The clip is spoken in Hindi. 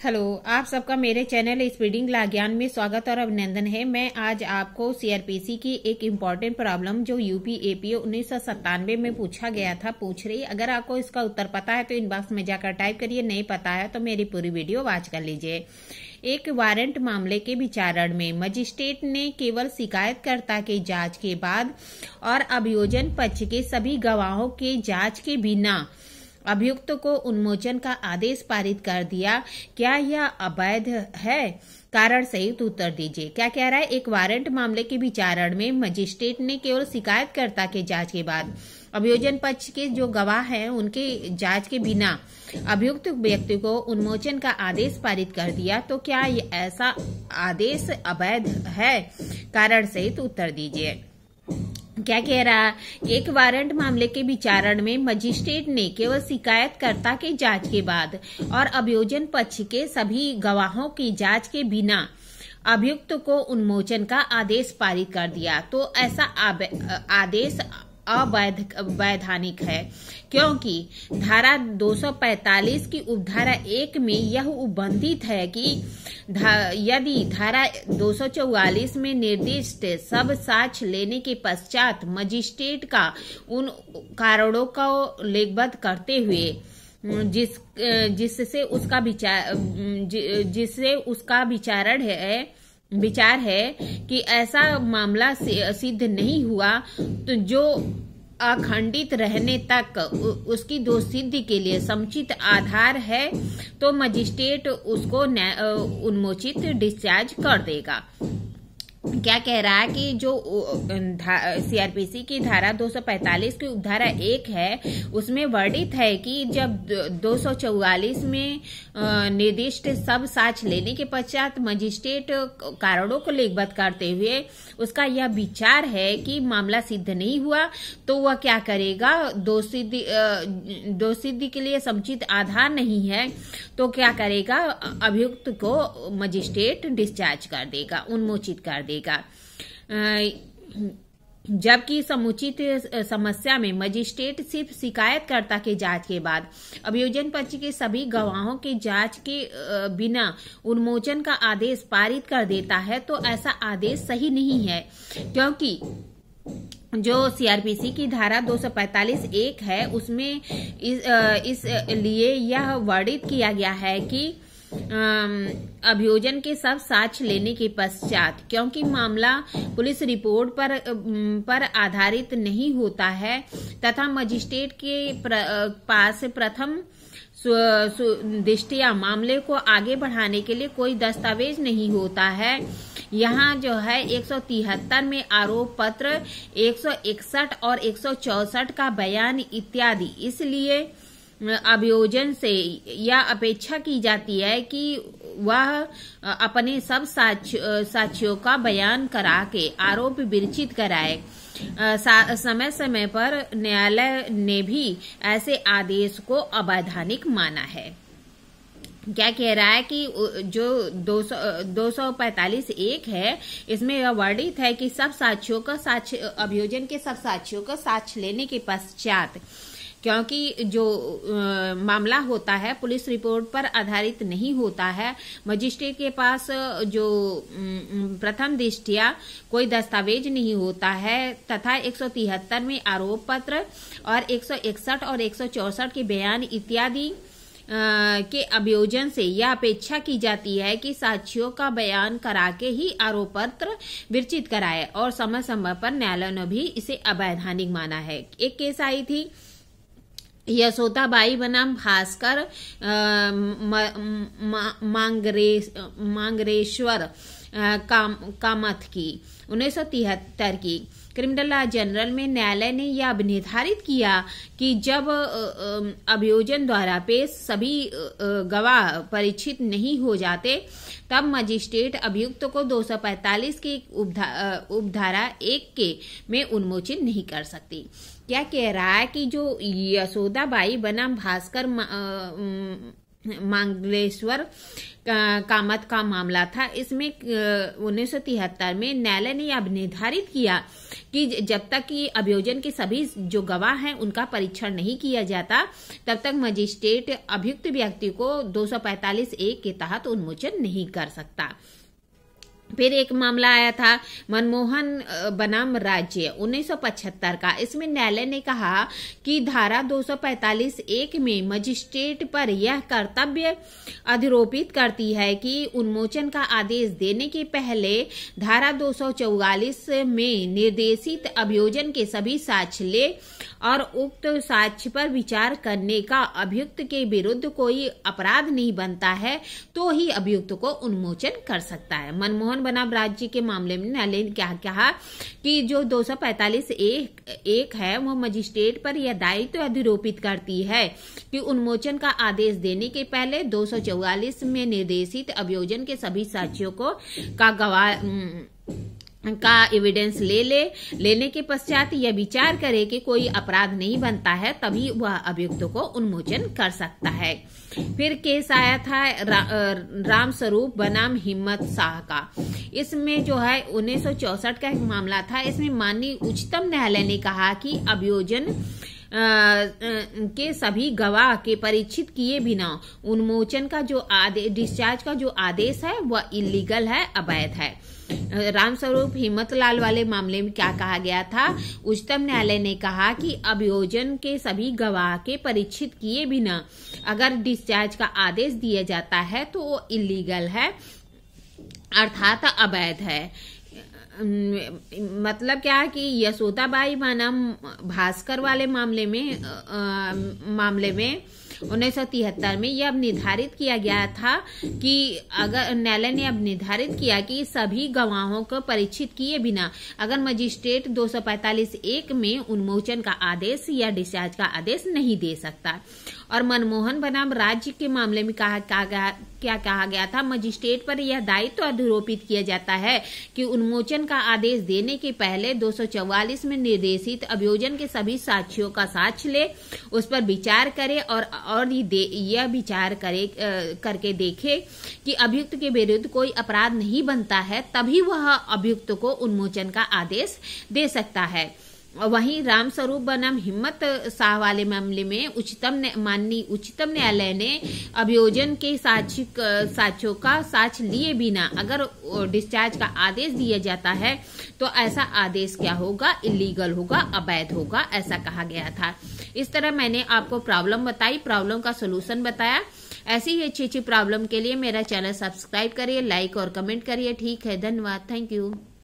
हेलो, आप सबका मेरे चैनल स्पीडिंग ला ज्ञान में स्वागत और अभिनंदन है। मैं आज आपको सीआरपीसी की एक इम्पॉर्टेंट प्रॉब्लम जो यूपी एपीओ 1997 में पूछा गया था पूछ रही। अगर आपको इसका उत्तर पता है तो इनबॉक्स में जाकर टाइप करिए, नहीं पता है तो मेरी पूरी वीडियो वॉच कर लीजिए। एक वारंट मामले के विचारण में मजिस्ट्रेट ने केवल शिकायतकर्ता के जांच के बाद और अभियोजन पक्ष के सभी गवाहों के जांच के बिना अभियुक्त को उन्मोचन का आदेश पारित कर दिया। क्या यह अवैध है? कारण सहित उत्तर दीजिए। क्या कह रहा है? एक वारंट मामले के विचारण में मजिस्ट्रेट ने केवल शिकायतकर्ता के जांच के बाद अभियोजन पक्ष के जो गवाह हैं उनके जांच के बिना अभियुक्त व्यक्ति को उन्मोचन का आदेश पारित कर दिया। तो क्या ऐसा आदेश अवैध है? कारण सहित उत्तर दीजिए। क्या कह रहा? एक वारंट मामले के विचारण में मजिस्ट्रेट ने केवल शिकायतकर्ता के जांच के बाद और अभियोजन पक्ष के सभी गवाहों की जांच के बिना अभियुक्त को उन्मोचन का आदेश पारित कर दिया। तो ऐसा आदेश अवैधानिक है, क्योंकि धारा 245 की उपधारा 1 में यह उल्लंघित है कि यदि धारा 244 में निर्दिष्ट सब साक्ष्य लेने के पश्चात मजिस्ट्रेट का उन कारणों को लेखबद्ध करते हुए जिससे उसका विचार है कि ऐसा मामला सिद्ध नहीं हुआ, तो जो अखंडित रहने तक उसकी दोषसिद्धि के लिए समुचित आधार है, तो मजिस्ट्रेट उसको उन्मोचित डिस्चार्ज कर देगा। क्या कह रहा है कि जो सीआरपीसी की धारा 245 की उपधारा 1 है उसमें वर्णित है कि जब 244 में निर्दिष्ट सब साक्ष्य लेने के पश्चात मजिस्ट्रेट कारणों को लेखबद्ध करते हुए उसका यह विचार है कि मामला सिद्ध नहीं हुआ, तो वह क्या करेगा? दोषसिद्धि के लिए समुचित आधार नहीं है, तो क्या करेगा? अभियुक्त को मजिस्ट्रेट डिस्चार्ज कर देगा, उन्मोचित कर देगा। जबकि समुचित समस्या में मजिस्ट्रेट सिर्फ शिकायतकर्ता के जांच के बाद अभियोजन पक्ष के सभी गवाहों के जांच के बिना उन्मोचन का आदेश पारित कर देता है, तो ऐसा आदेश सही नहीं है, क्योंकि जो सीआरपीसी की धारा 245(1) है उसमें इसलिए यह वर्णित किया गया है कि अभियोजन के सब साक्ष्य लेने के पश्चात, क्योंकि मामला पुलिस रिपोर्ट पर आधारित नहीं होता है तथा मजिस्ट्रेट के पास प्रथम दृष्टया मामले को आगे बढ़ाने के लिए कोई दस्तावेज नहीं होता है। यहाँ जो है 173 में आरोप पत्र, 161 और 164 का बयान इत्यादि, इसलिए अभियोजन से यह अपेक्षा की जाती है कि वह अपने सब साक्ष्यों का बयान करा के आरोप विरचित कराए। समय समय पर न्यायालय ने भी ऐसे आदेश को अवैधानिक माना है। क्या कह रहा है कि जो 245(1) है इसमें यह वर्णित है कि सब साक्ष्यों का अभियोजन के सब साक्ष्यों का साक्ष्य लेने के पश्चात, क्योंकि जो मामला होता है पुलिस रिपोर्ट पर आधारित नहीं होता है, मजिस्ट्रेट के पास जो प्रथम दृष्टया कोई दस्तावेज नहीं होता है तथा 173 में आरोप पत्र और 161 और 164 के बयान इत्यादि के अभियोजन से यह अपेक्षा की जाती है कि साक्ष्यों का बयान करा के ही आरोप पत्र विरचित कराए, और समय समय पर न्यायालय ने भी इसे अवैधानिक माना है। एक केस आई थी यशोदाबाई बनाम भास्कर मांगरेश्वर कामथ की 1973 की। क्रिमिनल लॉ जनरल में न्यायालय ने यह निर्धारित किया कि जब अभियोजन द्वारा पेश सभी गवाह परिचित नहीं हो जाते तब मजिस्ट्रेट अभियुक्त को 245 की उपधारा 1 के में उन्मोचित नहीं कर सकती। क्या कह रहा है कि जो यशोदाबाई बनाम भास्कर मंगलेश्वर कामत का मामला था। इसमें 1973 में न्यायालय ने यह निर्धारित किया कि जब तक कि अभियोजन के सभी जो गवाह हैं उनका परीक्षण नहीं किया जाता तब तक मजिस्ट्रेट अभियुक्त व्यक्ति को 245(a) के तहत उन्मोचन नहीं कर सकता। फिर एक मामला आया था मनमोहन बनाम राज्य 1975 का। इसमें न्यायालय ने कहा कि धारा 245(1) में मजिस्ट्रेट पर यह कर्तव्य अधिरोपित करती है कि उन्मोचन का आदेश देने के पहले धारा 244 में निर्देशित अभियोजन के सभी साक्ष्य ले और उक्त साक्ष्य पर विचार करने का अभियुक्त के विरुद्ध कोई अपराध नहीं बनता है तो ही अभियुक्त को उन्मोचन कर सकता है। मनमोहन बनाम राज्य के मामले में न्यायालय ने क्या कहा कि जो 245(1) है वो मजिस्ट्रेट पर यह दायित्व अधिरोपित करती है कि उन्मोचन का आदेश देने के पहले 244 में निर्देशित अभियोजन के सभी साक्ष्यों का एविडेंस लेने के पश्चात यह विचार करे कि कोई अपराध नहीं बनता है तभी वह अभियुक्त को उन्मोचन कर सकता है। फिर केस आया था राम स्वरूप बनाम हिम्मत शाह का। इसमें जो है 1964 का एक मामला था। इसमें माननीय उच्चतम न्यायालय ने कहा कि अभियोजन के सभी गवाह के परीक्षित किए बिना उन्मोचन का जो डिस्चार्ज का जो आदेश है वह इलीगल है, अवैध है। रामस्वरूप हिम्मतलाल वाले मामले में क्या कहा गया था? उच्चतम न्यायालय ने कहा कि अभियोजन के सभी गवाह के परीक्षित किए बिना अगर डिस्चार्ज का आदेश दिया जाता है तो वो इलीगल है, अर्थात अवैध है। मतलब क्या है कि यशोदाबाई बनाम भास्कर वाले मामले में 1973 में यह अब निर्धारित किया गया था कि अगर न्यायालय ने अब निर्धारित किया कि सभी गवाहों को परीक्षित किए बिना अगर मजिस्ट्रेट 245(1) में उन्मोचन का आदेश या डिस्चार्ज का आदेश नहीं दे सकता। और मनमोहन बनाम राज्य के मामले में क्या कहा गया था? मजिस्ट्रेट पर यह दायित्व अधिरोपित किया जाता है कि उन्मोचन का आदेश देने के पहले 244 में निर्देशित अभियोजन के सभी साक्ष्यों का साक्ष्य ले, उस पर विचार करे और यह विचार करके देखे कि अभियुक्त के विरुद्ध कोई अपराध नहीं बनता है, तभी वह अभियुक्त को उन्मोचन का आदेश दे सकता है। वहीं रामस्वरूप बनाम हिम्मत शाह वाले मामले में माननीय उच्चतम न्यायालय ने अभियोजन के साक्ष्यों का साक्ष्य लिए बिना अगर डिस्चार्ज का आदेश दिया जाता है तो ऐसा आदेश क्या होगा? इलीगल होगा, अवैध होगा, ऐसा कहा गया था। इस तरह मैंने आपको प्रॉब्लम बताई, प्रॉब्लम का सोल्यूशन बताया। ऐसी ही अच्छी प्रॉब्लम के लिए मेरा चैनल सब्सक्राइब करिए, लाइक और कमेंट करिए। ठीक है, धन्यवाद, थैंक यू।